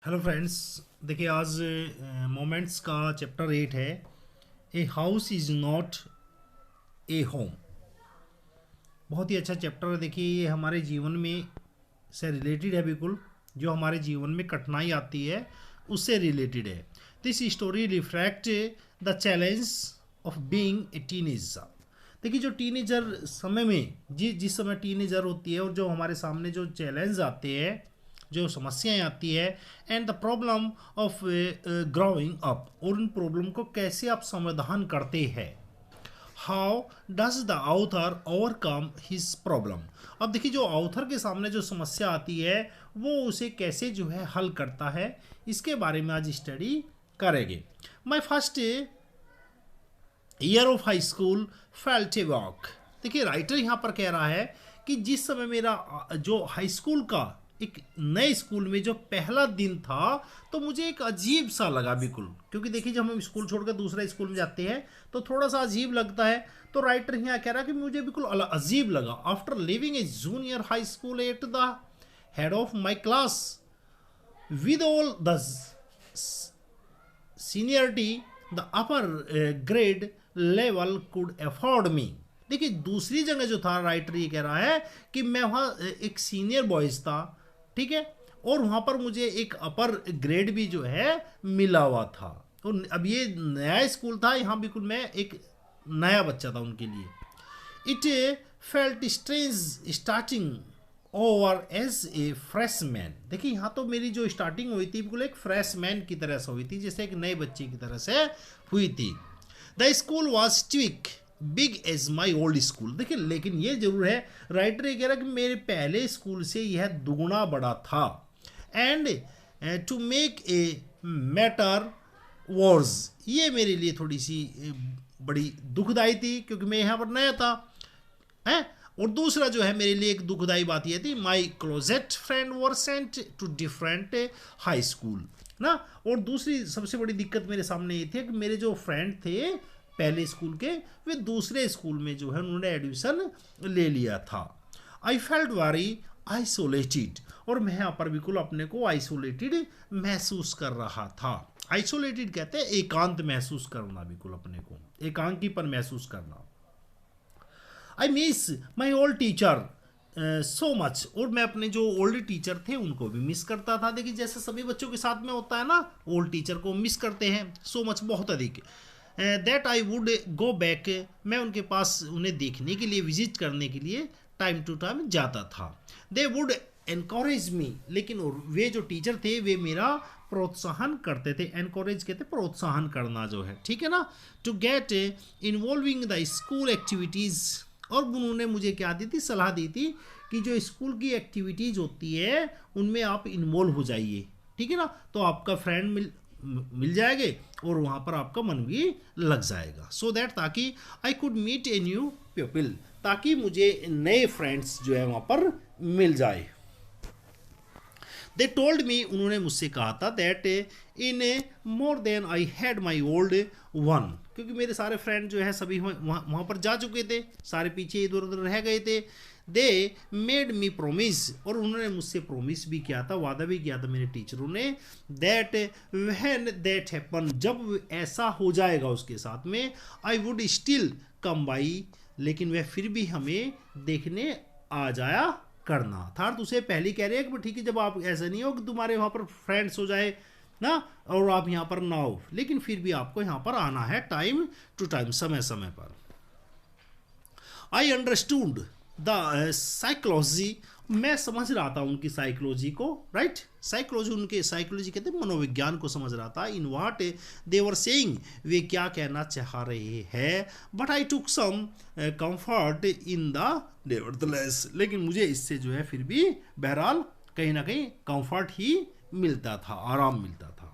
Hello friends. देखिए आज moments का चैप्टर 8 है। A house is not a home. बहुत ही अच्छा चैप्टर है। देखिए ये हमारे जीवन में से रिलेटेड है, बिल्कुल जो हमारे जीवन में कठिनाई आती है उससे रिलेटेड है। This story reflect the challenge of being a teenager. देखिए जो टीनेजर समय में जिस समय टीनेजर होती है और जो हमारे सामने जो चैलेंज आते हैं, जो समस्याएं आती है, and the problem of growing up, और उन प्रॉब्लम को कैसे आप समाधान करते हैं। How does the author overcome his problem. अब देखिए जो ऑथर के सामने जो समस्या आती है वो उसे कैसे जो है हल करता है, इसके बारे में आज स्टडी करेंगे। My first year of high school felt a walk. देखिए राइटर यहाँ पर कह रहा है कि जिस समय मेरा जो हाई स्कूल का एक नए स्कूल में जो पहला दिन था तो मुझे एक अजीब सा लगा, बिल्कुल क्योंकि देखिए जब हम स्कूल छोड़कर दूसरा स्कूल में जाते हैं तो थोड़ा सा अजीब लगता है। तो राइटर यहाँ कह रहा है कि मुझे बिल्कुल अजीब लगा। After living a junior high school at the head of my class with all the seniority the upper grade level could afford me. देखिए दूसरी जगह जो था राइटर ये कह रहा है कि मैं वहाँ एक सीनियर बॉयज़ था, ठीक है, और वहाँ पर मुझे एक अपर ग्रेड भी जो है मिला हुआ था। तो अब ये नया स्कूल था, यहाँ बिल्कुल मैं एक नया बच्चा था उनके लिए। It felt strange starting over as a freshman. देखिए यहाँ तो मेरी जो स्टार्टिंग हुई थी बिल्कुल एक फ्रेशमैन की तरह से हुई थी, जैसे एक नए बच्चे की तरह से हुई थी। The school was twice big as my old school. देखिए लेकिन ये जरूर है, राइटर ये कह रहा है कि मेरे पहले स्कूल से यह दुगुना बड़ा था। And to make a matter worse, ये मेरे लिए थोड़ी सी बड़ी दुखदाई थी क्योंकि मैं यहाँ पर नया था है। और दूसरा जो है मेरे लिए एक दुखदाई बात यह थी, my closest friend were sent to different high school ना। और दूसरी सबसे बड़ी दिक्कत मेरे सामने ये थी कि मेरे जो फ्रेंड थे पहले स्कूल के वे दूसरे स्कूल में जो है उन्होंने एडमिशन ले लिया था। आई फेल्ट वेरी आइसोलेटेड, और मैं यहाँ पर बिल्कुल अपने को आइसोलेटेड महसूस कर रहा था। आइसोलेटेड कहते हैं एकांत महसूस करना, बिल्कुल अपने को एकांकीपन महसूस करना। I miss my old teacher so much, और मैं अपने जो ओल्ड टीचर थे उनको भी मिस करता था। देखिए जैसे सभी बच्चों के साथ में होता है ना, ओल्ड टीचर को मिस करते हैं, सो मच बहुत अधिक। That I would go back, मैं उनके पास उन्हें देखने के लिए, विजिट करने के लिए टाइम टू टाइम जाता था। दे वुड एनकरेज मी, लेकिन वे जो टीचर थे वे मेरा प्रोत्साहन करते थे। एनकरेज कहते प्रोत्साहन करना जो है, ठीक है ना। To get involving the school activities, और उन्होंने मुझे क्या दी थी, सलाह दी थी कि जो स्कूल की एक्टिविटीज़ होती है उनमें आप इन्वॉल्व हो जाइए, ठीक है ना। तो आपका फ्रेंड मिल जाएंगे और वहाँ पर आपका मन भी लग जाएगा। सो दैट ताकि I could meet a new people, ताकि मुझे नए फ्रेंड्स जो है वहाँ पर मिल जाए। दे टोल्ड मी, उन्होंने मुझसे कहा था, that in more than I had my old one, क्योंकि मेरे सारे फ्रेंड जो है सभी वहाँ पर जा चुके थे, सारे पीछे इधर उधर रह गए थे। दे मेड मी प्रोमिस, और उन्होंने मुझसे प्रोमिस भी किया था, वादा भी किया था मेरे टीचरों ने, दैट व्हेन दैट हैपन, जब ऐसा हो जाएगा उसके साथ में, I would still come by, लेकिन वह फिर भी हमें देखने आ जाया करना था। तो उसे पहले कह रहे हैं कि ठीक है, जब आप ऐसा नहीं हो कि तुम्हारे वहाँ पर फ्रेंड्स हो जाए ना और आप यहाँ पर ना हो, लेकिन फिर भी आपको यहाँ पर आना है टाइम टू टाइम, समय समय पर। आई अंडरस्टूड द साइकोलॉजी, मैं समझ रहा था उनकी साइकोलॉजी को, राइट। साइकोलॉजी, उनके साइकोलॉजी कहते हैं मनोविज्ञान को समझ रहा था। इन वाट दे वर सेइंग, वे क्या कहना चाह रहे हैं। But I took some comfort in the nevertheless, लेकिन मुझे इससे जो है फिर भी बहरहाल कहीं ना कहीं कंफर्ट ही मिलता था, आराम मिलता था।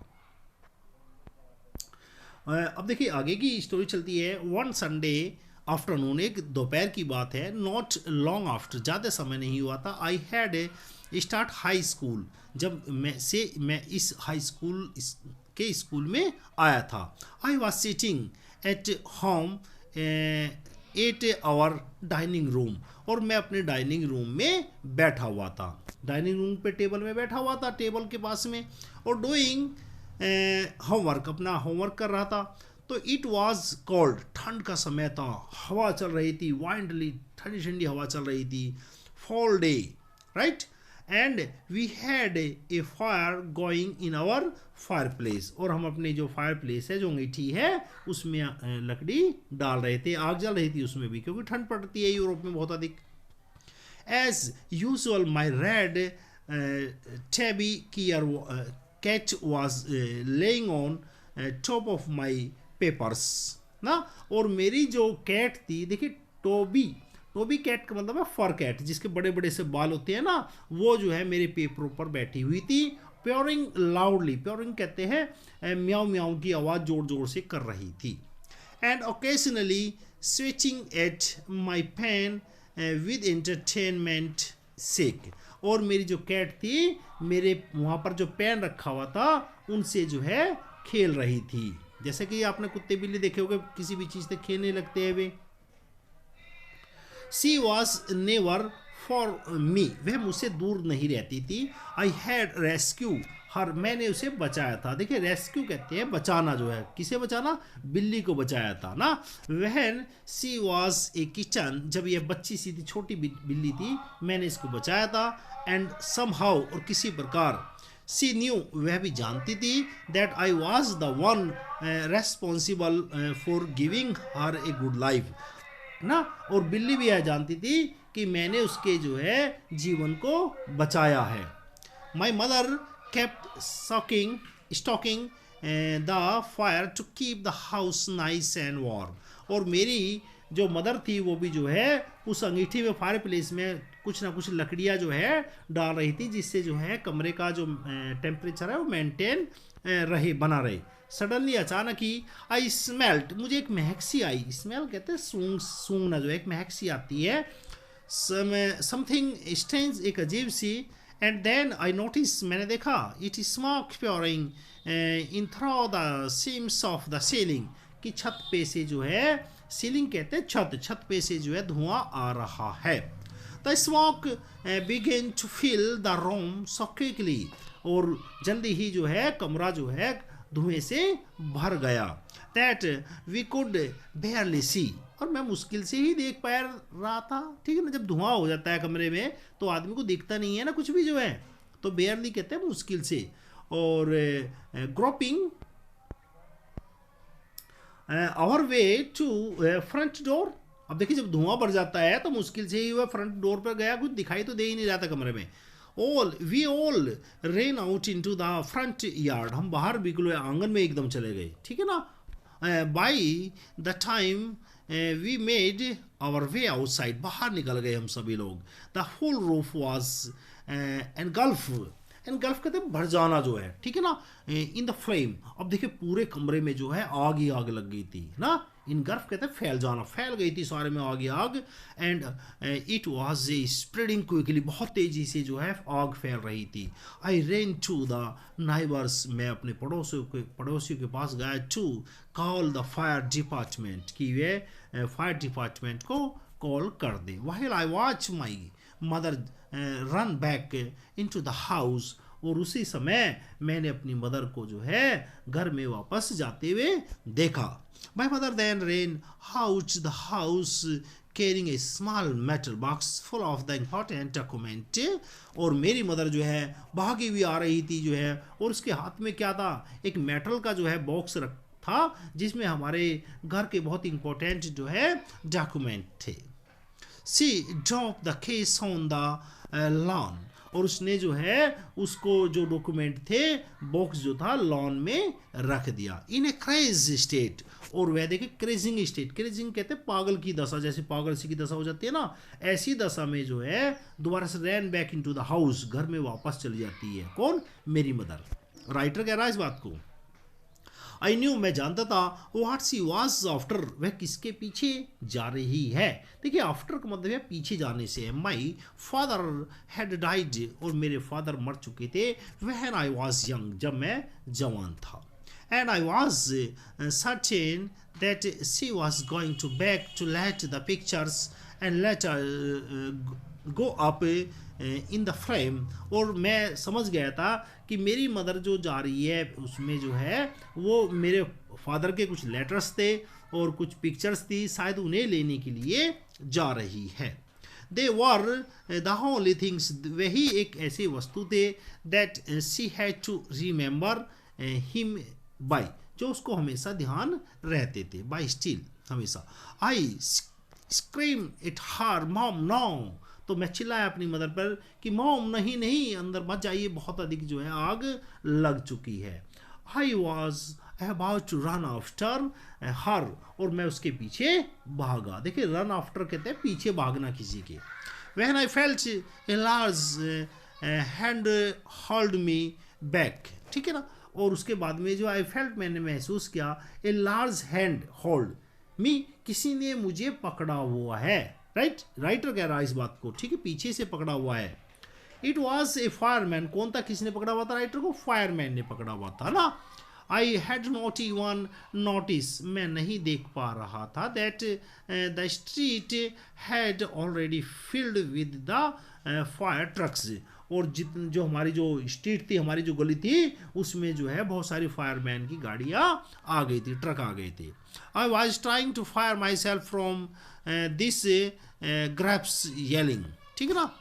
अब देखिए आगे की स्टोरी चलती है। वन संडे आफ्टरनून, एक दोपहर की बात है, नॉट लॉन्ग आफ्टर, ज़्यादा समय नहीं हुआ था, I had start high school, जब मैं इस हाई स्कूल के स्कूल में आया था। I was sitting at home at our dining room, और मैं अपने डाइनिंग रूम में बैठा हुआ था, डाइनिंग रूम पे टेबल में बैठा हुआ था, टेबल के पास में, और डूइंग होमवर्क, अपना होमवर्क कर रहा था। तो इट वॉज कोल्ड, ठंड का समय था, हवा चल रही थी, वाइंडली, ठंडी ठंडी हवा चल रही थी, fall day, right, and we had a fire going in our fireplace, और हम अपने जो फायर प्लेस है, जो अंगीठी है, उसमें लकड़ी डाल रहे थे, आग जल रही थी उसमें भी, क्योंकि ठंड पड़ती है यूरोप में बहुत अधिक। As usual my red tabby cat was laying on top of my papers ना, और मेरी जो कैट थी, देखिए टोबी, टोबी कैट का मतलब है फर कैट, जिसके बड़े बड़े से बाल होते हैं ना, वो जो है मेरे पेपरों पर बैठी हुई थी, प्योरिंग लाउडली, प्योरिंग कहते हैं म्याऊ म्याऊ की आवाज़ जोर जोर से कर रही थी, and occasionally switching at my pen with entertainment sake, और मेरी जो कैट थी, मेरे वहाँ पर जो पेन रखा हुआ था, उनसे जो है खेल रही थी, जैसे कि आपने कुत्ते बिल्ली देखे होंगे, किसी भी चीज़ से खेलने लगते हैं वे। She was never for me, वह मुझसे दूर नहीं रहती थी। आई हैड रेस्क्यू हर, मैंने उसे बचाया था। देखिए रेस्क्यू कहते हैं बचाना, जो है किसे बचाना, बिल्ली को बचाया था ना। वहन शी वॉज ए किचन, जब यह बच्ची सी थी, छोटी बिल्ली थी, मैंने इसको बचाया था। एंड समहाउ, और किसी प्रकार, शी न्यू, वह भी जानती थी, that I was the one responsible for giving her a good life ना, और बिल्ली भी यह जानती थी कि मैंने उसके जो है जीवन को बचाया है। My mother kept stalking the fire to keep the house nice and warm, और मेरी जो मदर थी वो भी जो है उस अंगीठी में, फायर प्लेस में कुछ ना कुछ लकड़ियाँ जो है डाल रही थी, जिससे जो है कमरे का जो टेम्परेचर है वो मेंटेन रहे, बना रहे। सडनली, अचानक ही, आई स्मेल्ट, मुझे एक महक सी आई, स्मेल कहते हैं सूंघना, जो है एक महक सी आती है, समथिंग स्ट्रेंज, एक अजीब सी। एंड देन आई नोटिस, मैंने देखा, it is smoke pouring in through the seams of the ceiling, कि छत पे से जो है, सीलिंग कहते हैं छत, छत पे से जो है धुआं आ रहा है। The smoke began to fill the room so quickly, और जल्दी ही जो है कमरा जो है धुएं से भर गया। दैट वी कुड बेयरली सी, और मैं मुश्किल से ही देख पा रहा था, ठीक है ना, जब धुआं हो जाता है कमरे में तो आदमी को दिखता नहीं है ना कुछ भी जो है, तो बेयरली कहते हैं मुश्किल से। और groping our way to front door, अब देखिए जब धुआं भर जाता है तो मुश्किल से ही वह फ्रंट डोर पर गया, कुछ दिखाई तो दे ही नहीं रहा था कमरे में। We all ran out into the front yard, हम बाहर बिल्कुल आंगन में एकदम चले गए, ठीक है ना। By the time we made our way outside, बाहर निकल गए हम सभी लोग। The whole roof was engulf, engulf कहते हैं भर जाना जो है, ठीक है ना, इन द फ्लेम, अब देखिए पूरे कमरे में जो है आग ही आग लग गई थी ना, इनगल्फ कहते हैं फैल जाना, फैल गई थी सारे में आग ही आग। And it was a spreading quickly, बहुत तेजी से जो है आग फैल रही थी। I ran to the neighbours, मैं अपने पड़ोसियों के पास गया, to call the fire department, कि वे फायर डिपार्टमेंट को कॉल कर दे। While I watch my mother run back into the house, और उसी समय मैंने अपनी मदर को जो है घर में वापस जाते हुए देखा। My mother then ran out the house carrying a small metal box full of the important document, और मेरी मदर जो है भागी हुई आ रही थी जो है, और उसके हाथ में क्या था, एक मेटल का जो है बॉक्स था, जिसमें हमारे घर के बहुत इंपॉर्टेंट जो है डॉक्यूमेंट थे। She drop the case on the lawn, और उसने जो है उसको जो डॉक्यूमेंट थे, बॉक्स जो था लॉन में रख दिया। इन ए क्रेज स्टेट, और वह देखे क्रेजिंग स्टेट, क्रेजिंग कहते हैं पागल की दशा, जैसे पागल सी की दशा हो जाती है ना, ऐसी दशा में जो है दोबारा से रैन बैक इनटू द हाउस, घर में वापस चली जाती है। कौन, मेरी मदर। राइटर कह रहा है इस बात को। आई न्यू, मैं जानता था, व्हाट सी वॉज आफ्टर, वह किसके पीछे जा रही है। देखिए आफ्टर का मतलब है पीछे जाने से है। माई फादर हैड डाइड, और मेरे फादर मर चुके थे, व्हेन आई वॉज यंग, जब मैं जवान था। And I was certain that she was going to beg to let the pictures and let go up in the frame. और मैं समझ गया था कि मेरी मदर जो जा रही है उसमें जो है वो मेरे फादर के कुछ लेटर्स थे और कुछ पिक्चर्स थी, शायद उन्हें लेने के लिए जा रही है. They were the only things, वही एक ऐसी वस्तु थे that she had to remember him by, जो उसको हमेशा ध्यान रहते थे, बाय स्टिल हमेशा. I scream it her mom no, तो मैं चिल्लाया अपनी मदर पर कि मॉम नहीं नहीं अंदर मत जाइए, बहुत अधिक जो है आग लग चुकी है. I was about to run after her, और मैं उसके पीछे भागा. देखिए रन आफ्टर कहते हैं पीछे भागना किसी के. When I felt a large hand hold me back, ठीक है ना. और उसके बाद में जो आई फेल्ट, मैंने महसूस किया, a large hand hold me, किसी ने मुझे पकड़ा हुआ है. राइट, राइटर कह रहा है इस बात को, ठीक है, पीछे से पकड़ा हुआ है. इट वॉज ए फायरमैन, कौन था किसने पकड़ा हुआ था राइटर को? फायरमैन ने पकड़ा हुआ था ना. आई हैड नॉट इवन नोटिस, मैं नहीं देख पा रहा था that the street had already filled with the fire trucks, और जितने जो हमारी जो स्ट्रीट थी, हमारी जो गली थी, उसमें जो है बहुत सारी फायरमैन की गाड़ियाँ आ गई थी, ट्रक आ गए थे. I was trying to fire myself from this grasp yelling, ठीक है ना.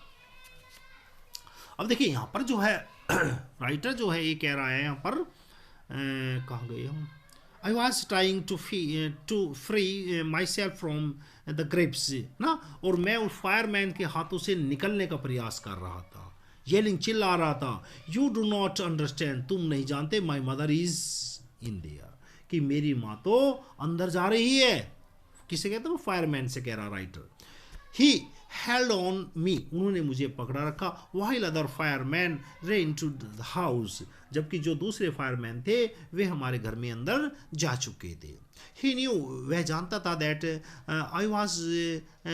अब देखिए यहाँ पर जो है राइटर जो है ये कह रहा है यहाँ पर कहाँ गए हम. I was trying to free myself from the grasp ना, और मैं उस फायरमैन के हाथों से निकलने का प्रयास कर रहा था. येलिंग, चिल्ला रहा था. यू डू नॉट अंडरस्टैंड, तुम नहीं जानते, my mother is in their, कि मेरी माँ तो अंदर जा रही है. किसे कहते हैं? फायरमैन से कह रहा writer. He held on me, उन्होंने मुझे पकड़ा रखा. While other fireman ran to the house, जबकि जो दूसरे फायरमैन थे वे हमारे घर में अंदर जा चुके थे. ही न्यू, वह जानता था that I was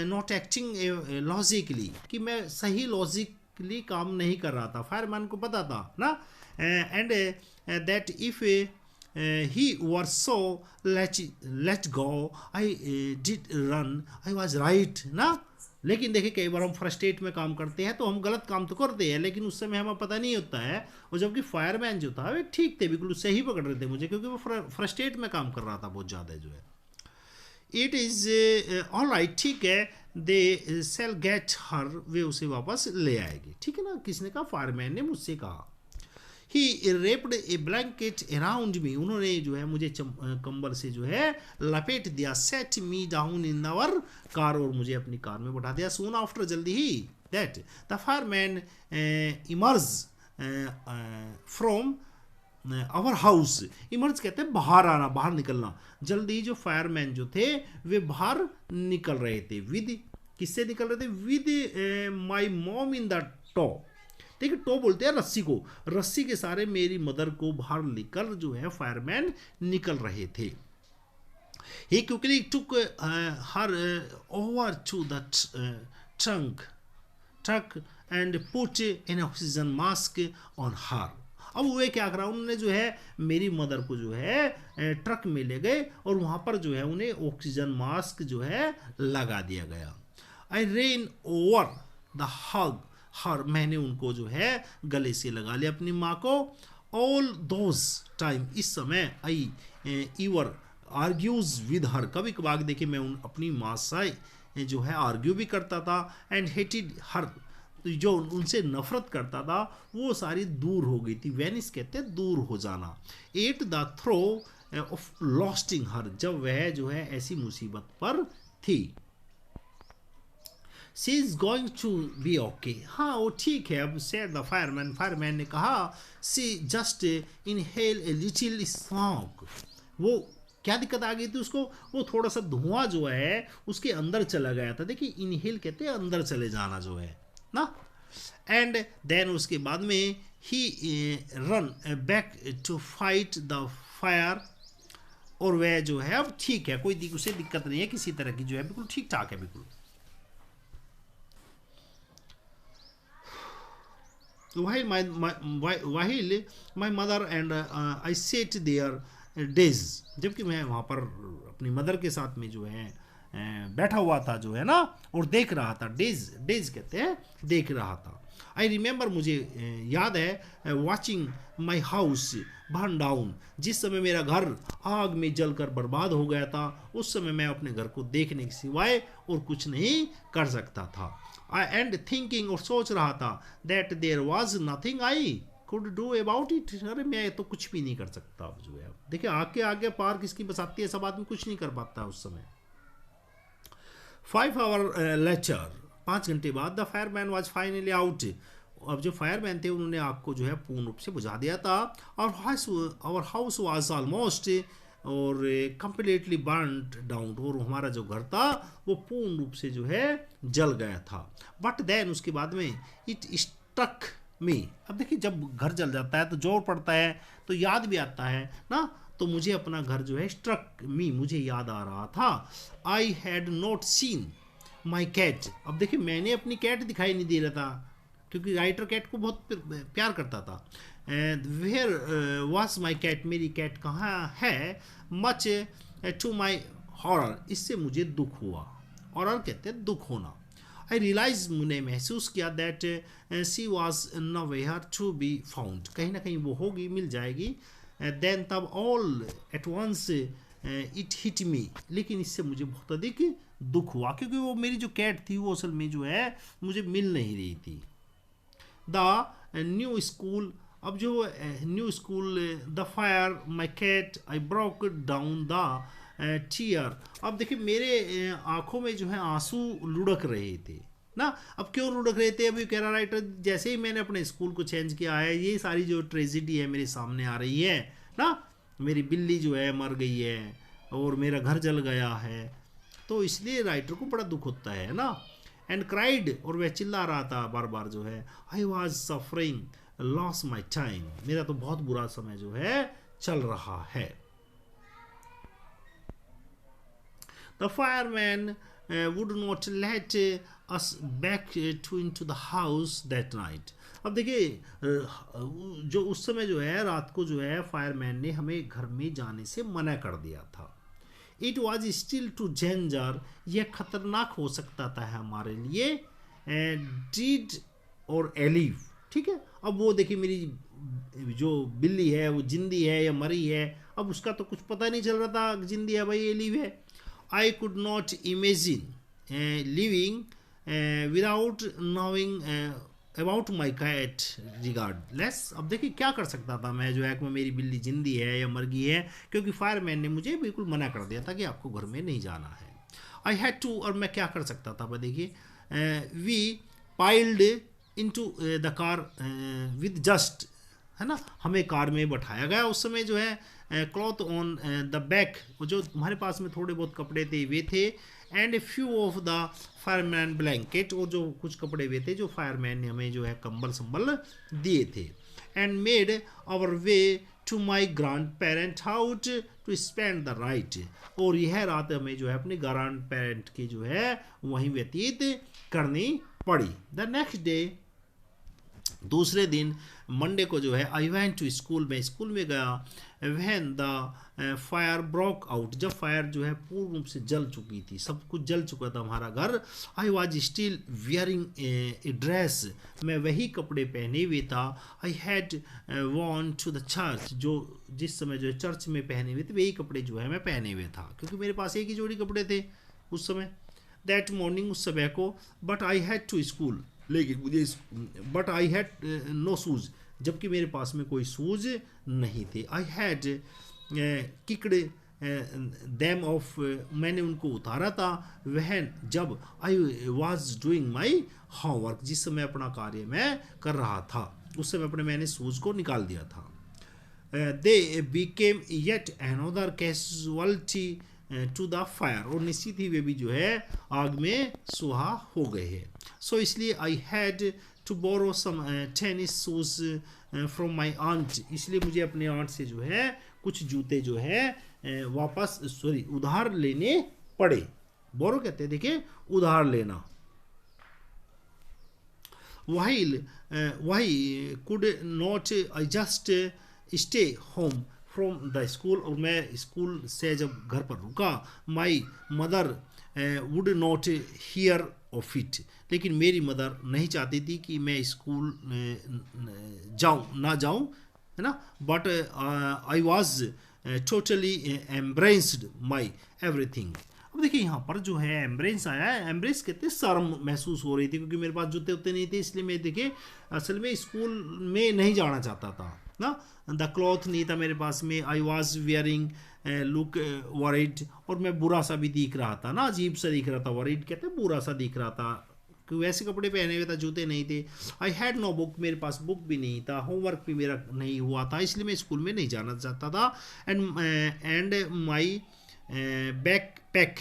not acting logically, कि मैं सही लॉजिकली काम नहीं कर रहा था. फायरमैन को पता था ना. And that if he was so let go I did run, I was right ना. लेकिन देखिए कई बार हम फ्रस्ट्रेट में काम करते हैं तो हम गलत काम तो करते हैं, लेकिन उस समय हमें पता नहीं होता है. और जबकि फायरमैन जो था वे ठीक थे, बिल्कुल सही पकड़ रहे थे मुझे, क्योंकि वो फ्रस्ट्रेट में काम कर रहा था बहुत ज़्यादा जो है. इट इज़ ऑल राइट, ठीक है, दे सेल गेट हर, वे उसे वापस ले आएगी, ठीक है ना. किसने कहा? फायरमैन ने मुझसे कहा. ही रेप्ड ए ब्लैंकेट अराउंड मी, उन्होंने जो है मुझे कंबल से जो है लपेट दिया. Set me down in our car, और मुझे अपनी कार में बैठा दिया. सून आफ्टर, जल्दी ही, that the fireman emerge from our house. Emerge कहते हैं बाहर आना, बाहर निकलना. जल्दी जो फायरमैन जो थे वे बाहर निकल रहे थे. विद, किससे निकल रहे थे? With my mom in the tow, ठीक है, टो बोलते हैं रस्सी को. रस्सी के सारे मेरी मदर को बाहर लेकर जो है फायरमैन निकल रहे थे. He quickly took her over to the truck and put an oxygen mask on her. अब वे क्या करा, उन्होंने जो है मेरी मदर को जो है ट्रक में ले गए और वहाँ पर जो है उन्हें ऑक्सीजन मास्क जो है लगा दिया गया. आई रेन ओवर द हग हर, मैंने उनको जो है गले से लगा लिया अपनी माँ को. ऑल दोज टाइम, इस समय. आई ईवर आर्ग्यूज विद हर, कभी कभार देखिए मैं अपनी माँ से जो है आर्ग्यू भी करता था. एंड हेटेड हर, जो उनसे नफरत करता था वो सारी दूर हो गई थी. वेनिस कहते हैं दूर हो जाना. At the throw of losing her, जब वह जो है ऐसी मुसीबत पर थी. She is going to be okay, हाँ वो ठीक है अब. सेड द फायरमैन, फायरमैन ने कहा. She just inhale a little smoke, वो क्या दिक्कत आ गई थी उसको? वो थोड़ा सा धुआं जो है उसके अंदर चला गया था. देखिए इनहेल कहते हैं अंदर चले जाना जो है ना. एंड देन उसके बाद में ही run back to fight the fire, और वह जो है अब ठीक है, कोई उसे दिक्कत नहीं है किसी तरह की, जो है बिल्कुल ठीक ठाक है बिल्कुल. while my mother and I sat there days, जबकि मैं वहाँ पर अपनी मदर के साथ में जो है बैठा हुआ था जो है ना, और देख रहा था। डेज, डेज कहते हैं देख रहा था। आई रिमेंबर, मुझे याद है, watching my house burn down, जिस समय मेरा घर आग में जलकर बर्बाद हो गया था, उस समय मैं अपने घर को देखने के सिवाय और कुछ नहीं कर सकता था। आई एंड थिंकिंग, और सोच रहा था, that there was nothing I could do about it, अरे मैं तो कुछ भी नहीं कर सकता अब जो है। देखिए आग के आगे पार किसकी बस आती है, सब आदमी कुछ नहीं कर पाता उस समय। 5 hour लेटर, 5 घंटे बाद, the fireman was finally out, अब जो फायरमैन थे उन्होंने आग को जो है पूर्ण रूप से बुझा दिया था। और हाउस वाज ऑलमोस्ट और कंप्लीटली बर्नड डाउन, और हमारा जो घर था वो पूर्ण रूप से जो है जल गया था। बट देन, उसके बाद में, इट स्ट्रक मी, अब देखिए जब घर जल जाता है तो जोर पड़ता है तो याद भी आता है ना, तो मुझे अपना घर जो है स्ट्रक मी, मुझे याद आ रहा था। I had not seen my cat, अब देखिए मैंने अपनी कैट दिखाई नहीं दे रहा था, क्योंकि राइटर कैट को बहुत प्यार करता था। वेयर वॉज माई कैट, मेरी कैट कहाँ है। मच टू माई हॉरर, इससे मुझे दुख हुआ। हॉरर कहते हैं दुख होना। आई रियलाइज, मैंने महसूस किया, that she was nowhere to be found, कहीं ना कहीं वो होगी, मिल जाएगी। देन तब all at once it hit me, लेकिन इससे मुझे बहुत अधिक दुख हुआ, क्योंकि वो मेरी जो कैट थी वो असल में जो है मुझे मिल नहीं रही थी। द न्यू स्कूल, अब जो new school, the fire, my cat, I broke down the tear, अब देखिए मेरे आंखों में जो है आंसू लुढ़क रहे थे ना। अब क्यों लुढ़क रहे थे, अभी कह रहा राइटर, जैसे ही मैंने अपने स्कूल को चेंज किया है, ये सारी जो ट्रेजिडी है मेरे सामने आ रही है ना, मेरी बिल्ली जो है मर गई है और मेरा घर जल गया है, तो इसलिए राइटर को बड़ा दुख होता है ना। एंड क्राइड, और वह चिल्ला रहा था बार बार जो है, I was suffering, loss my time, मेरा तो बहुत बुरा समय जो है चल रहा है। The fireman would not let us back to into the house that night, अब देखिए जो उस समय जो है रात को जो है फायरमैन ने हमें घर में जाने से मना कर दिया था। It was still too danger, यह खतरनाक हो सकता था हमारे लिए। डीड और एलिव, ठीक है। अब वो देखिए मेरी जो बिल्ली है वो जिंदी है या मरी है, अब उसका तो कुछ पता नहीं चल रहा था, जिंदी है भाई एलिव है। I could not imagine living without knowing about my cat regardless, अब देखिए क्या कर सकता था मैं जो है कि मेरी बिल्ली जिंदी है या मर गई है, क्योंकि फायरमैन ने मुझे बिल्कुल मना कर दिया था कि आपको घर में नहीं जाना है। आई हैड टू, और मैं क्या कर सकता था, मैं देखिए, we piled into the car with just, है ना, हमें कार में बैठाया गया उस समय जो है, क्लॉथ ऑन द बैक, जो हमारे पास में थोड़े बहुत कपड़े थे वे थे, and a few of the fireman blanket, और जो कुछ कपड़े वे थे जो फायरमैन ने हमें जो है कंबल संबल दिए थे। And made our way to my grand parent house to spend the right, और यह रात हमें जो है अपने ग्रैंड पेरेंट की जो है वहीं व्यतीत करनी पड़ी। द नेक्स्ट डे, दूसरे दिन मंडे को जो है, आई वेंट टू स्कूल, में स्कूल में गया। When the fire broke out, जब फायर जो है पूर्ण रूप से जल चुकी थी, सब कुछ जल चुका था हमारा घर। I was still wearing a dress, मैं वही कपड़े पहने हुए था। I had won to the church, जो जिस समय जो है चर्च में पहने हुए थे वही कपड़े जो है मैं पहने हुए था, क्योंकि मेरे पास एक ही जोड़ी कपड़े थे उस समय, दैट मॉर्निंग, उस सुबह को। But I had to school, लेकिन मुझे, but I had no shoes, जबकि मेरे पास में कोई शूज़ नहीं थे। I had kicked them off, मैंने उनको उतारा था। वह जब I was doing my homework, जिस समय अपना कार्य मैं कर रहा था उस समय अपने मैंने शूज़ को निकाल दिया था। They became yet another casualty to the fire, और निश्चित ही वे भी जो है आग में सुहा हो गए हैं। सो इसलिए I had to borrow some tennis shoes from my aunt, इसलिए मुझे अपने आंट से जो है कुछ जूते जो है वापस, उधार लेने पड़े। बोरो कहते हैं देखिए उधार लेना। while why could not I just stay home from the school, और मैं स्कूल से जब घर पर रुका, my mother would not hear of it, लेकिन मेरी मदर नहीं चाहती थी कि मैं स्कूल ना जाऊं, है ना, but I was totally embraced my everything. अब देखिए यहाँ पर जो है एम्ब्रेस आया है, एम्ब्रेस कहते हैं शर्म महसूस हो रही थी, क्योंकि मेरे पास जूते उतने नहीं थे, इसलिए मैं देखिए असल में स्कूल में नहीं जाना चाहता था ना, द क्लॉथ नहीं था मेरे पास में, I was wearing look worried, और मैं बुरा सा भी दिख रहा था ना, अजीब सा दिख रहा था, वरीड कहते हैं बुरा सा दिख रहा था, क्योंकि वैसे कपड़े पहने हुए था, जूते नहीं थे। आई हैड नो बुक, मेरे पास बुक भी नहीं था, होमवर्क भी मेरा नहीं हुआ था, इसलिए मैं स्कूल में नहीं जाना चाहता था। And my back pack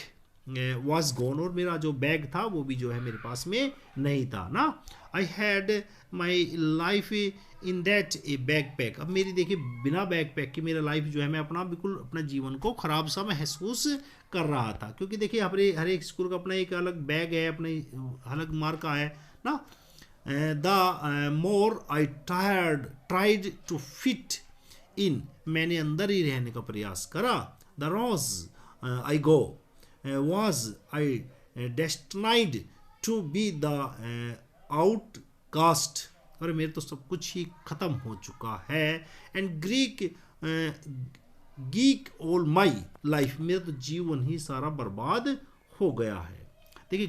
was gone, और मेरा जो बैग था वो भी जो है मेरे पास में नहीं था ना। आई had my life in that A bag pack, अब मेरी देखिए बिना बैग पैक के मेरा लाइफ जो है, मैं अपना बिल्कुल अपना जीवन को ख़राब सा महसूस कर रहा था, क्योंकि देखिए हर एक स्कूल का अपना एक अलग बैग है, अपने अलग मार्का है ना। The more I tried to fit in, मैंने अंदर ही रहने का प्रयास करा। The rose I go was I destined to be the outcast, और मेरे तो सब कुछ ही ख़त्म हो चुका है। And geek all my life, मेरा तो जीवन ही सारा बर्बाद हो गया है। देखिए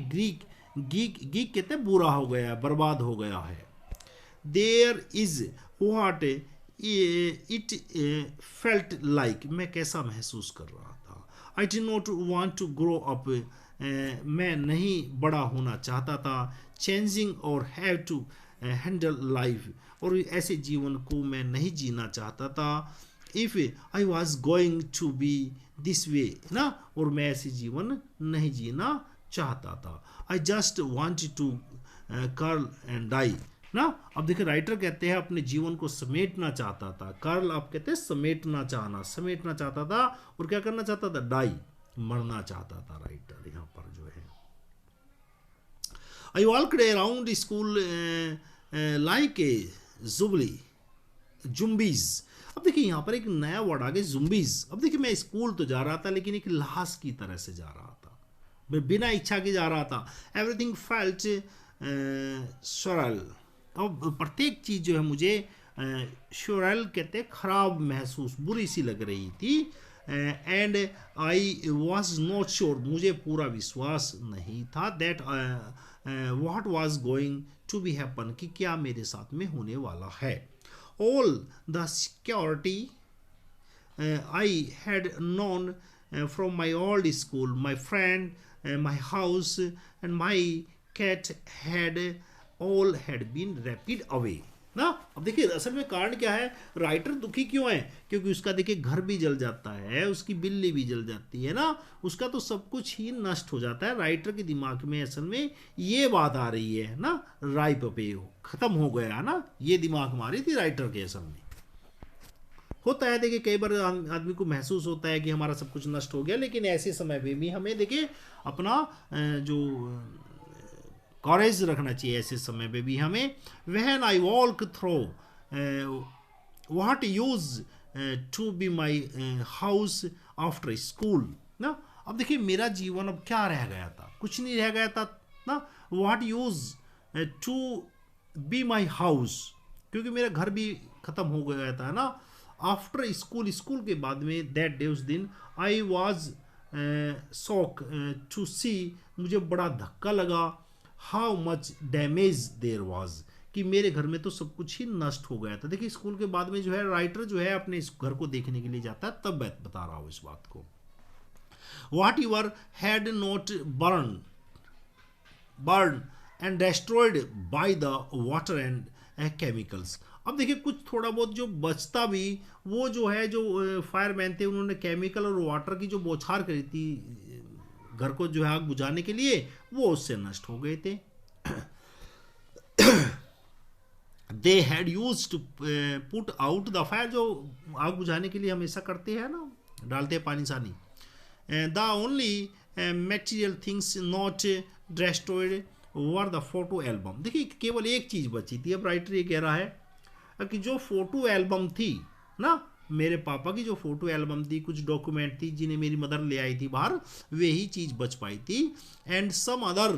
गीक कहते हैं बुरा हो गया है, बर्बाद हो गया है। There is what it felt like, मैं कैसा महसूस कर रहा था। I did not want to grow up, मैं नहीं बड़ा होना चाहता था। चेंजिंग और हैव टू हैंडल लाइफ, और ऐसे जीवन को मैं नहीं जीना चाहता था। If I was going to be this way ना, और मैं ऐसे जीवन नहीं जीना चाहता था। I just want to curl and die ना। अब देखिए राइटर कहते हैं अपने जीवन को समेटना चाहता था, कर्ल आप कहते हैं समेटना चाहता था, और क्या करना चाहता था, डाई, मरना चाहता था राइटर यहाँ पर जो है। आई वॉल्कड अराउंड स्कूल लाइक ए जुम्बीज। अब देखिए यहाँ पर एक नया वर्ड आ गया, जुम्बीज। अब देखिए मैं स्कूल तो जा रहा था, लेकिन एक लाश की तरह से जा रहा था, मैं बिना इच्छा के जा रहा था। एवरीथिंग फेल्ट सरल, अब प्रत्येक चीज़ जो है मुझे शोरल कहते हैं खराब महसूस, बुरी सी लग रही थी। And I was not sure, मुझे पूरा विश्वास नहीं था, that what was going to be happen, कि क्या मेरे साथ में होने वाला है। All the security I had known from my old school, my friend, my house and my cat had all had been ripped away ना। अब देखिए असल में कारण क्या है, राइटर दुखी क्यों है, क्योंकि उसका देखिए घर भी जल जाता है, उसकी बिल्ली भी जल जाती है ना, उसका तो सब कुछ ही नष्ट हो जाता है। राइटर के दिमाग में असल में ये बात आ रही है ना, राइप पे खत्म हो गया ना, ये दिमाग मारी थी राइटर के। असल में होता है देखिए कई बार आदमी को महसूस होता है कि हमारा सब कुछ नष्ट हो गया, लेकिन ऐसे समय पे भी हमें देखिए अपना जो कॉरेज रखना चाहिए, ऐसे समय पे भी हमें। When I walk through what used to be my house after school ना। अब देखिए मेरा जीवन अब क्या रह गया था, कुछ नहीं रह गया था ना। What used to be my house, क्योंकि मेरा घर भी ख़त्म हो गया था ना। आफ्टर स्कूल, स्कूल के बाद में, दैट डे, उस दिन, I was shock to see, मुझे बड़ा धक्का लगा, how much damage there was, कि मेरे घर में तो सब कुछ ही नष्ट हो गया था। देखिए स्कूल के बाद में जो है राइटर जो है अपने इस घर को देखने के लिए जाता है, तब बता रहा हूँ इस बात को। What your had not burn and destroyed by the water and chemicals. अब देखिए कुछ थोड़ा बहुत जो बचता भी, वो जो है जो फायरमैन थे, उन्होंने केमिकल और वाटर की जो बौछार करी थी घर को जो है आग बुझाने के लिए, वो उससे नष्ट हो गए थे। They had used to put out the fire, जो आग बुझाने के लिए हमेशा करते हैं ना, डालते हैं पानी सानी। The only material things not destroyed were the photo album. देखिए केवल एक चीज़ बची थी। अब राइटर ये कह रहा है कि जो फोटो एल्बम थी ना, मेरे पापा की जो फोटो एल्बम थी, कुछ डॉक्यूमेंट थी जिन्हें मेरी मदर ले आई थी बाहर, वे ही चीज़ बच पाई थी। And some other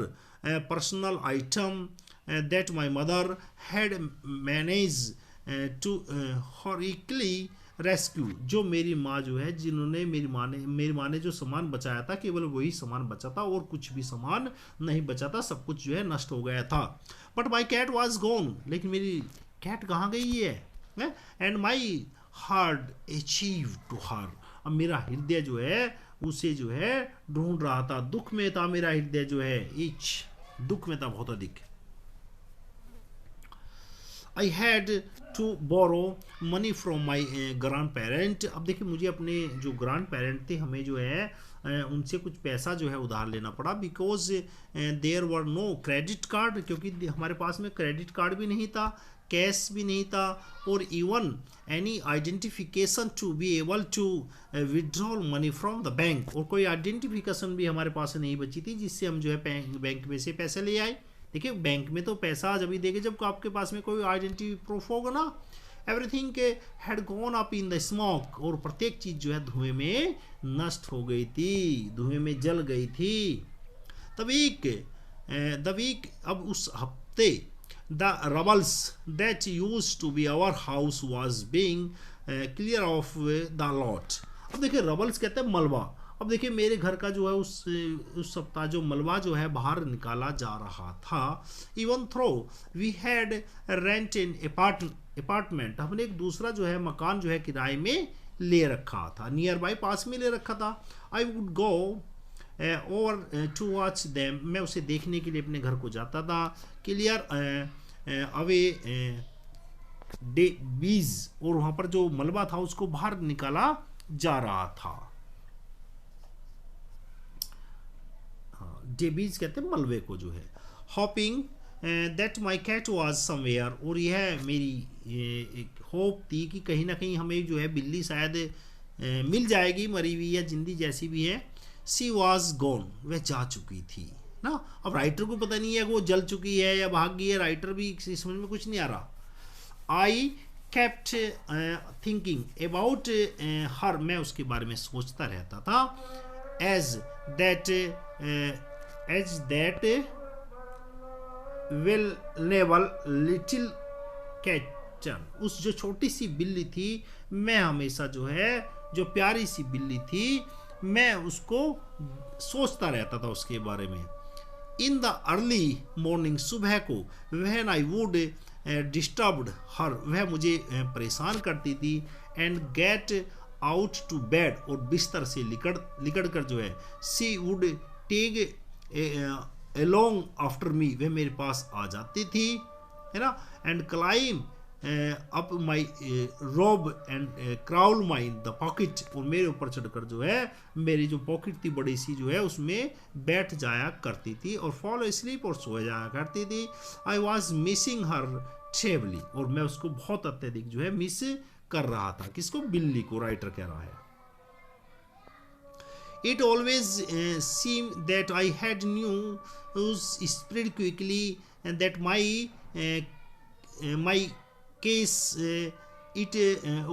personal item that my mother had manage to heroically rescue. जो मेरी माँ जो है, जिन्होंने मेरी माँ ने जो सामान बचाया था, केवल वही सामान बचा था और कुछ भी सामान नहीं बचा था, सब कुछ जो है नष्ट हो गया था। But my cat was gone, लेकिन मेरी कैट कहाँ गई है? And my heart achieve to her. अब मेरा हृदय जो है उसे जो है ढूंढ रहा था, दुख में था मेरा हृदय जो है, दुख में था बहुत अधिक। I had to borrow money from my grand parent. अब देखिए मुझे अपने जो ग्रांड पेरेंट थे, हमें जो है उनसे कुछ पैसा जो है उधार लेना पड़ा। Because there were no credit card, क्योंकि हमारे पास में क्रेडिट कार्ड भी नहीं था, कैश भी नहीं था, और even any identification to be able to withdrawal money from the bank. और कोई आइडेंटिफिकेशन भी हमारे पास नहीं बची थी जिससे हम जो है बैंक में से पैसे ले आए। देखिए बैंक में तो पैसा जब ही देंगे जब आपके पास में कोई आइडेंटिटी प्रूफ होगा ना। एवरीथिंग के had gone up in the smoke, और प्रत्येक चीज जो है धुएं में नष्ट हो गई थी, धुएं में जल गई थी। द वीक अब उस हफ्ते, the rubbles that used to be our house was being clear of the lot. अब देखिए रबल्स कहते हैं मलबा। अब देखिए मेरे घर का जो है उस सप्ताह जो मलबा जो है बाहर निकाला जा रहा था। Even though we had rent in apartment, हमने एक दूसरा जो है मकान जो है किराए में ले रखा था, नियर बाई पास में ले रखा था। I would go over to watch them, मैं उसे देखने के लिए अपने घर को जाता था। क्लियर अवे डे बीज, और वहाँ पर जो मलबा था उसको बाहर निकाला जा रहा था। डेबीज कहते हैं मलबे को जो है। Hoping that my cat was somewhere, और यह मेरी एक होप थी कि कहीं ना कहीं हमें जो है बिल्ली शायद मिल जाएगी, मरी हुई या जिंदी जैसी भी है। सी वॉज गॉन, वह जा चुकी थी ना। अब राइटर को पता नहीं है वो जल चुकी है या भाग गई है, राइटर भी समझ में कुछ नहीं आ रहा। आई kept thinking about her, मैं उसके बारे में सोचता रहता था। as that vulnerable little kitten, उस जो छोटी सी बिल्ली थी, मैं हमेशा जो है जो प्यारी सी बिल्ली थी, मैं उसको सोचता रहता था उसके बारे में। इन द अर्ली मॉर्निंग, सुबह को, when I would disturbed her, वह मुझे परेशान करती थी। And get out to bed, और बिस्तर से लिकड़ कर जो है, she would take along after me, वह मेरे पास आ जाती थी, है ना। एंड क्लाइम अप माई रोब and crawl my the pocket, और मेरे ऊपर चढ़कर जो है मेरी जो पॉकेट थी बड़ी सी जो है उसमें बैठ जाया करती थी, और फॉलो स्लीप, और सो जाया करती थी। आई वॉज मिसिंग हर ट्रेवली, और मैं उसको बहुत अत्यधिक जो है मिस कर रहा था। किसको? बिल्ली को, राइटर कह रहा है। It always seemed that I had news spread quickly and that my case it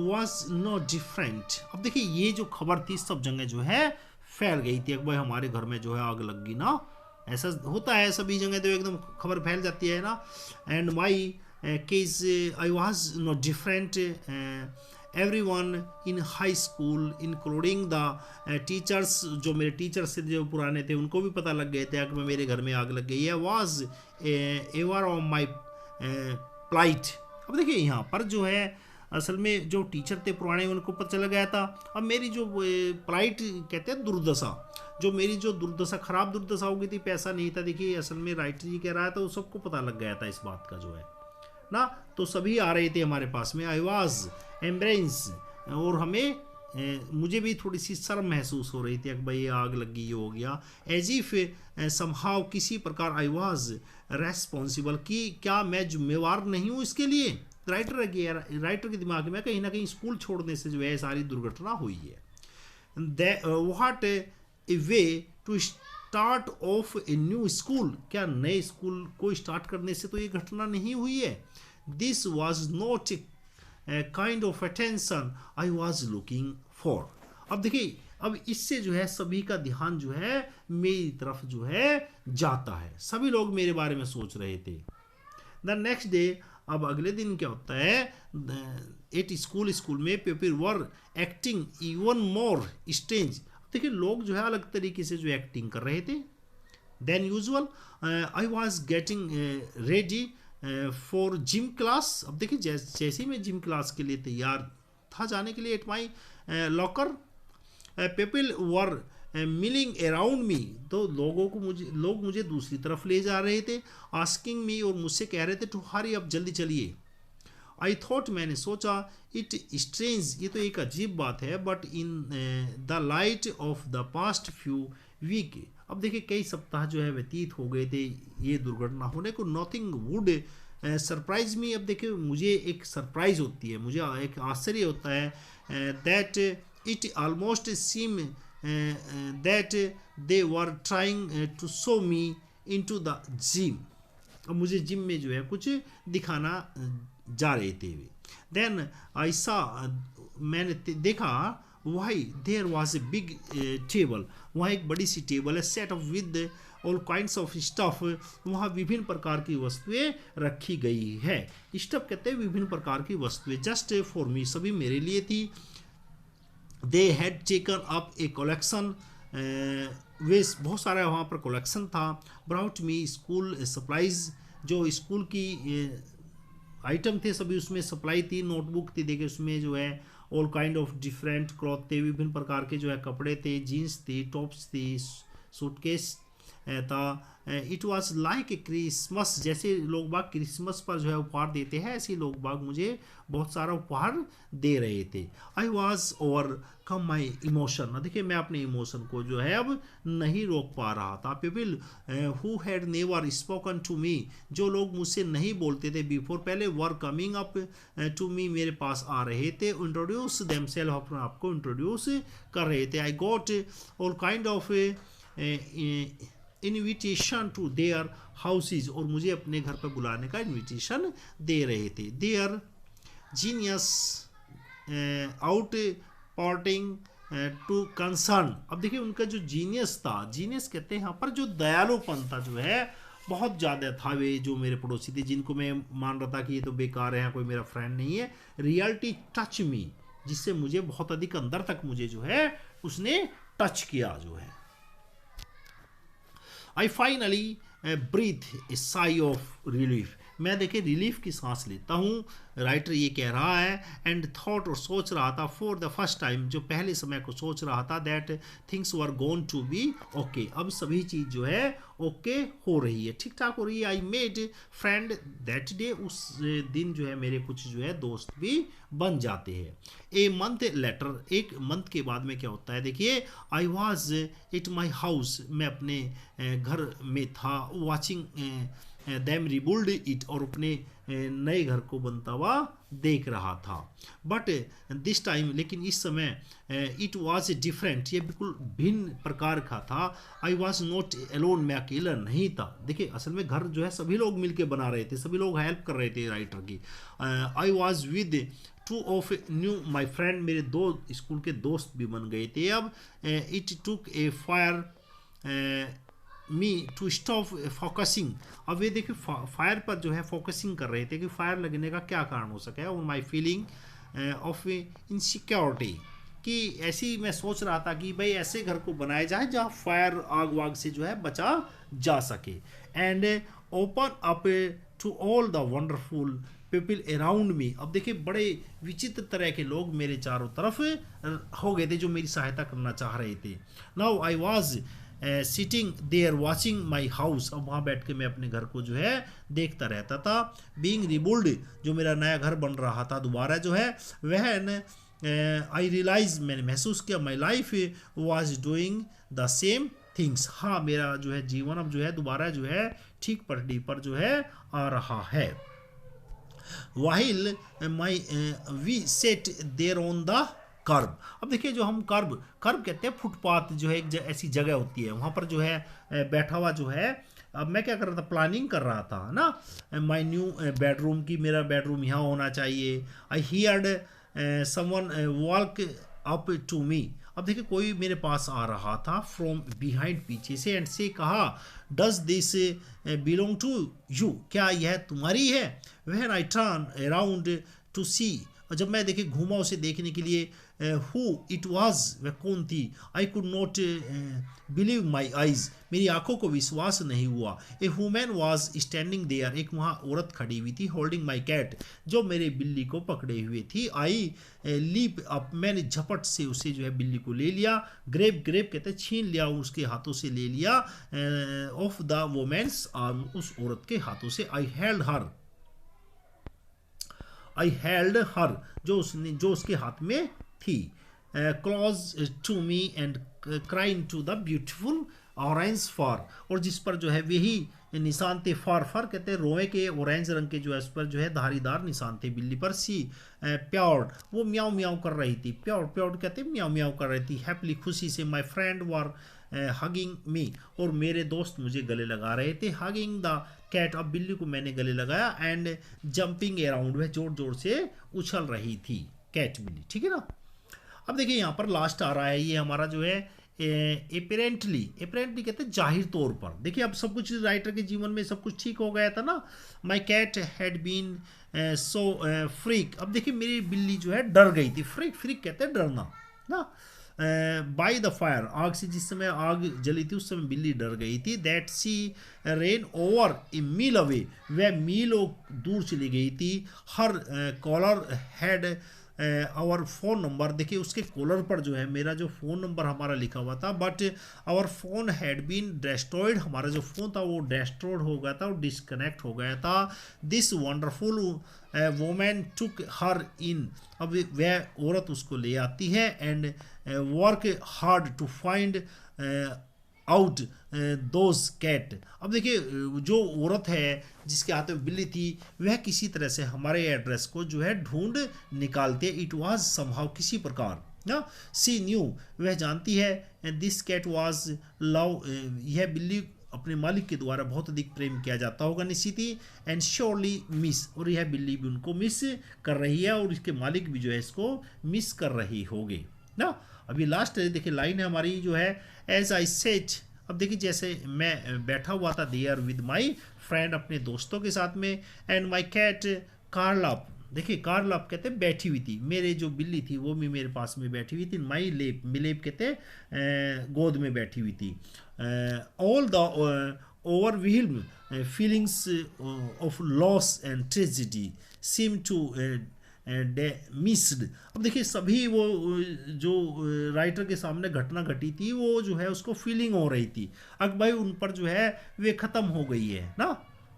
was no different. अब देखिए ये जो खबर थी सब जगह जो है फैल गई थी। भाई हमारे घर में जो है आग लग गई ना, ऐसा होता है सभी जगह तो एकदम खबर फैल जाती है ना। And my case I was no different. everyone in high school including the teachers, जो मेरे टीचर्स जो पुराने थे उनको भी पता लग गए थे कि मेरे घर में आग लग गई है। was aware of my plight। अब देखिए यहाँ पर जो है असल में जो टीचर थे पुराने उनको पता चला गया था। अब मेरी जो प्लाइट कहते हैं दुर्दशा, जो मेरी जो दुर्दशा, खराब दुर्दशा हो गई थी, पैसा नहीं था। देखिए असल में राइटर जी कह रहा है तो सबको पता लग गया था इस बात का जो है ना, तो सभी आ रहे थे हमारे पास में। आई वॉज एम्ब्रेंस, और हमें मुझे भी थोड़ी सी शर्म महसूस हो रही थी कि भाई आग लग गई, हो गया। एज इफ समहाउ, किसी प्रकार, आई वॉज रेस्पॉन्सिबल, कि क्या मैं जिम्मेवार नहीं हूँ इसके लिए। राइटर के दिमाग में कहीं ना कहीं स्कूल छोड़ने से जो है सारी दुर्घटना हुई है। What a way to start off a new school, क्या नए स्कूल को स्टार्ट करने से तो ये घटना नहीं हुई है. This was not kind of attention I was looking for. अब देखिए, अब इससे जो है सभी का ध्यान जो है मेरी तरफ जो है जाता है, सभी लोग मेरे बारे में सोच रहे थे. द नेक्स्ट डे, अब अगले दिन क्या होता है, एट स्कूल में people were acting even more strange. देखिए, लोग जो है अलग तरीके से जो एक्टिंग कर रहे थे than usual. I was getting ready for gym class. अब देखिए, जैसे ही मैं जिम क्लास के लिए तैयार था जाने के लिए at my locker, people were milling around me. तो लोग मुझे दूसरी तरफ ले जा रहे थे. आस्किंग मी, और मुझसे कह रहे थे टू हरी अप, जल्दी चलिए. आई थॉट, मैंने सोचा, इट स्ट्रेंज, ये तो एक अजीब बात है, but in the light of the past few week. अब देखिए, कई सप्ताह जो है व्यतीत हो गए थे ये दुर्घटना होने को. Nothing would surprise me. अब देखिए, मुझे एक सरप्राइज होती है, मुझे एक आश्चर्य होता है that it almost seem that they were trying to show me into the gym. अब मुझे जिम में जो है कुछ दिखाना जा रहे थे. देन आई सा, मैंने देखा, why there was a big table. वहाँ एक बड़ी सी टेबल है, set up with all kinds of stuff. वहाँ विभिन्न प्रकार की वस्तुएं रखी गई है. स्टफ कहते हैं विभिन्न प्रकार की वस्तुएं. जस्ट फॉर मी, सभी मेरे लिए थी. They had taken up a collection, vast, बहुत सारा वहाँ पर कलेक्शन था. ब्राउट मी स्कूल सप्लाइज, जो स्कूल की आइटम थे सभी उसमें सप्लाई थी. नोटबुक थी, देखिए उसमें जो है all kind of different cloth थे, विभिन्न प्रकार के जो है कपड़े थे, जीन्स थी, टॉप्स थी, सूटकेस था. It was like a Christmas, जैसे लोग बाग क्रिसमस पर जो है उपहार देते हैं, ऐसे लोग बाग मुझे बहुत सारा उपहार दे रहे थे. I was overcome my emotion. देखिए, मैं अपने इमोशन को जो है अब नहीं रोक पा रहा था. People who had never spoken to me, जो लोग मुझसे नहीं बोलते थे बिफोर, पहले, were coming up to me, मेरे पास आ रहे थे. इंट्रोड्यूस देमसेल्फ, अपने आप को इंट्रोड्यूस कर रहे थे. I got all kind of invitation to their houses, और मुझे अपने घर पर बुलाने का इन्विटेशन दे रहे थे. Their genius out parting to concern. अब देखिए, उनका जो जीनियस था, जीनियस कहते हैं यहाँ पर जो दयालुपन था जो है बहुत ज़्यादा था. वे जो मेरे पड़ोसी थे जिनको मैं मान रहा था कि ये तो बेकार है, कोई मेरा फ्रेंड नहीं है, रियलिटी टच मी, जिससे मुझे बहुत अधिक अंदर तक मुझे जो है उसने टच किया जो है. I finally breathe a sigh of relief. मैं देखिए रिलीफ की सांस लेता हूँ, राइटर ये कह रहा है. एंड थॉट, और सोच रहा था, फॉर द फर्स्ट टाइम, जो पहले समय को सोच रहा था, that things were going to be okay. अब सभी चीज़ जो है ओके हो रही है, ठीक ठाक हो रही है. I made friend that day, उस दिन जो है मेरे कुछ जो है दोस्त भी बन जाते हैं. ए मंथ लेटर, एक मंथ के बाद में क्या होता है, देखिए, I was at my house, मैं अपने घर में था. वॉचिंग दैम रिबुल्ड इट, और अपने नए घर को बनता हुआ देख रहा था. बट दिस टाइम, लेकिन इस समय, इट वॉज डिफरेंट, ये बिल्कुल भिन्न प्रकार का था. आई वॉज नॉट एलोन, मैं अकेला नहीं था. देखिए, असल में घर जो है सभी लोग मिलकर बना रहे थे, सभी लोग हेल्प कर रहे थे राइटर की. I was with two of knew my friend, मेरे दो स्कूल के दोस्त भी बन गए थे. अब it took a fire me to stop focusing. अब ये देखिए, फायर पर जो है फोकसिंग कर रहे थे कि फायर लगने का क्या कारण हो सके. और माई फीलिंग ऑफ इनसिक्योरिटी, कि ऐसी मैं सोच रहा था कि भाई ऐसे घर को बनाया जाए जहाँ फायर, आग वाग से जो है बचा जा सके. And open up to all the wonderful people around me. अब देखिए, बड़े विचित्र तरह के लोग मेरे चारों तरफ हो गए थे जो मेरी सहायता करना चाह रहे थे. Now I was sitting there watching my house. अब वहाँ बैठ के मैं अपने घर को जो है देखता रहता था. बीइंग रिबुल्ड, जो मेरा नया घर बन रहा था दोबारा जो है, वह आई रियलाइज, मैंने महसूस किया, my life was doing the same things. हाँ, मेरा जो है जीवन अब जो है दोबारा जो है ठीक पटरी पर जो है आ रहा है. while we sat there on the कर्ब। अब देखिए जो हम कर्ब कर्ब कहते हैं फुटपाथ, जो है एक ऐसी जगह होती है वहाँ पर जो है बैठा हुआ जो है। अब मैं क्या कर रहा था, प्लानिंग कर रहा था ना माय न्यू बेडरूम की, मेरा बेडरूम यहाँ होना चाहिए। I heard someone walk up to me. अब देखिए कोई मेरे पास आ रहा था फ्रॉम बिहाइंड, पीछे से, एंड से कहा does this belong to you, क्या यह तुम्हारी है। When I turn around to see, और जब मैं देखे घूमा उसे देखने के लिए, हु इट वाज, वह कौन थी। I could not believe my eyes, मेरी आंखों को विश्वास नहीं हुआ। A woman was standing there, एक वहाँ औरत खड़ी हुई थी, होल्डिंग माई कैट, जो मेरे बिल्ली को पकड़े हुए थी। आई लीप अप, मैंने झपट से उसे जो है बिल्ली को ले लिया। ग्रेप ग्रेप कहते हैं छीन लिया, उसके हाथों से ले लिया। ऑफ द वुमेन्स आर्म, उस औरत के हाथों से। आई हेल्ड हर, जो उसके हाथ में थी। Close to me and crying to the beautiful orange fur, और जिस पर जो है वही निशान थे। फर कहते हैं रोए के, ऑरेंज रंग के जो है उस पर जो है धारीदार निशान थे बिल्ली पर। सी प्याउड, वो म्याऊ म्याऊ कर रही थी। प्याउड कहते हैं म्याऊ म्याऊ कर रही थी। हैप्पीली, खुशी से। माई फ्रेंड वर हगिंग मी, और मेरे दोस्त मुझे गले लगा रहे थे। हगिंग द कैट, अब बिल्ली को मैंने गले लगाया। एंड जंपिंग अराउंड, वह जोर जोर से उछल रही थी कैट बिल्ली, ठीक है ना। अब देखिए यहाँ पर लास्ट आ रहा है, ये हमारा जो है एपरेंटली कहते हैं जाहिर तौर पर। देखिए अब सब कुछ राइटर के जीवन में सब कुछ ठीक हो गया था ना। My cat had been so freak, अब देखिए मेरी बिल्ली जो है डर गई थी। फ्रीक कहते हैं डरना ना। बाई द फायर, आग से, जिस समय आग जली थी उस समय बिल्ली डर गई थी। That she ran over a mile away, वह मीलों दूर चली गई थी। Her collar had our phone number, देखिए उसके कॉलर पर जो है मेरा जो फ़ोन नंबर हमारा लिखा हुआ था। But our phone had been destroyed, हमारा जो फ़ोन था वो डिस्ट्रॉयड हो गया था, वो डिस्कनेक्ट हो गया था। This wonderful woman took her in, अब वह औरत उसको ले आती है। And work hard to find out those cat, अब देखिए जो औरत है जिसके हाथ में बिल्ली थी वह किसी तरह से हमारे एड्रेस को जो है ढूंढ निकालते। इट वाज समहाउ, किसी प्रकार ना। सी न्यू, वह जानती है। दिस कैट वाज लव, यह बिल्ली अपने मालिक के द्वारा बहुत अधिक प्रेम किया जाता होगा निश्चित ही। एंड श्योरली मिस, और यह बिल्ली भी उनको मिस कर रही है, और इसके मालिक भी जो है इसको मिस कर रही होगी ना। अभी लास्ट देखिए लाइन है हमारी जो है, एज आई सेट, अब देखिए जैसे मैं बैठा हुआ था देयर विद माई फ्रेंड, अपने दोस्तों के साथ में। एंड माई कैट कार्लअप, देखिए कार्लअप कहते हैं बैठी हुई थी, मेरे जो बिल्ली थी वो भी मेरे पास में बैठी हुई थी। माई लेप, मिलेप कहते हैं गोद में बैठी हुई थी। All the overwhelmed feelings of loss and tragedy seem to missed, अब देखिए सभी वो जो राइटर के सामने घटना घटी थी वो जो है उसको फीलिंग हो रही थी, अब भाई उन पर जो है वे ख़त्म हो गई है ना।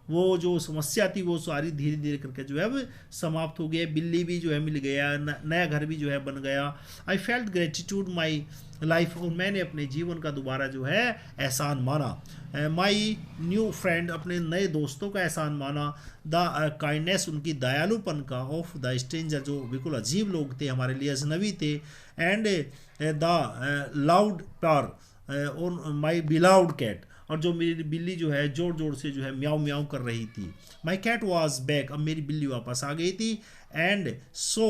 वो जो समस्या थी वो सारी धीरे धीरे करके जो है अब समाप्त हो गई। बिल्ली भी जो है मिल गया, नया घर भी जो है बन गया। I felt gratitude my life, और मैंने अपने जीवन का दोबारा जो है एहसान माना। माई न्यू फ्रेंड, अपने नए दोस्तों का एहसान माना। द काइंडनेस, उनकी दयालुपन का। ऑफ द स्ट्रेंजर, जो बिल्कुल अजीब लोग थे हमारे लिए, अजनबी थे। एंड द लाउड प्यार, और माई बिलाउड कैट, और जो मेरी बिल्ली जो है जोर जोर से जो है म्याऊ म्याऊ कर रही थी। माई कैट वॉज बैक, अब मेरी बिल्ली वापस आ गई थी। एंड सो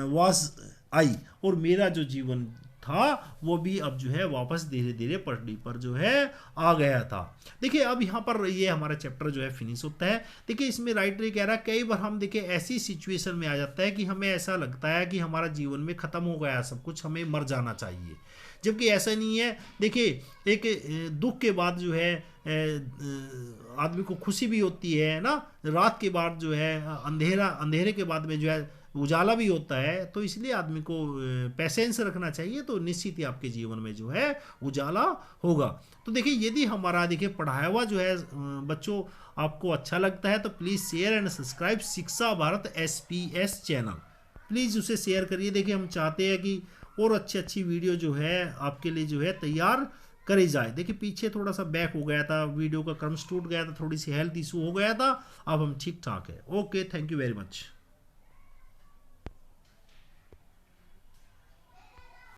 वॉज आई, और मेरा जो जीवन था वो भी अब जो है वापस धीरे धीरे पटरी पर जो है आ गया था। देखिए अब यहाँ पर ये हमारा चैप्टर जो है फिनिश होता है। देखिए इसमें राइटर कह रहा है कई बार हम देखिए ऐसी सिचुएशन में आ जाता है कि हमें ऐसा लगता है कि हमारा जीवन में ख़त्म हो गया सब कुछ, हमें मर जाना चाहिए, जबकि ऐसा नहीं है। देखिए एक दुख के बाद जो है आदमी को खुशी भी होती है ना, रात के बाद जो है अंधेरे के बाद में जो है उजाला भी होता है। तो इसलिए आदमी को पैसेंस रखना चाहिए, तो निश्चित ही आपके जीवन में जो है उजाला होगा। तो देखिए यदि हमारा देखिए पढ़ाया हुआ जो है बच्चों आपको अच्छा लगता है तो प्लीज़ शेयर एंड सब्सक्राइब शिक्षा भारत SPS चैनल, प्लीज़ उसे शेयर करिए। देखिए हम चाहते हैं कि और अच्छी वीडियो जो है आपके लिए जो है तैयार करी जाए। देखिए पीछे थोड़ा सा बैक हो गया था, वीडियो का क्रम टूट गया था, थोड़ी सी हेल्थ इशू हो गया था, अब हम ठीक ठाक है। Okay, thank you very much.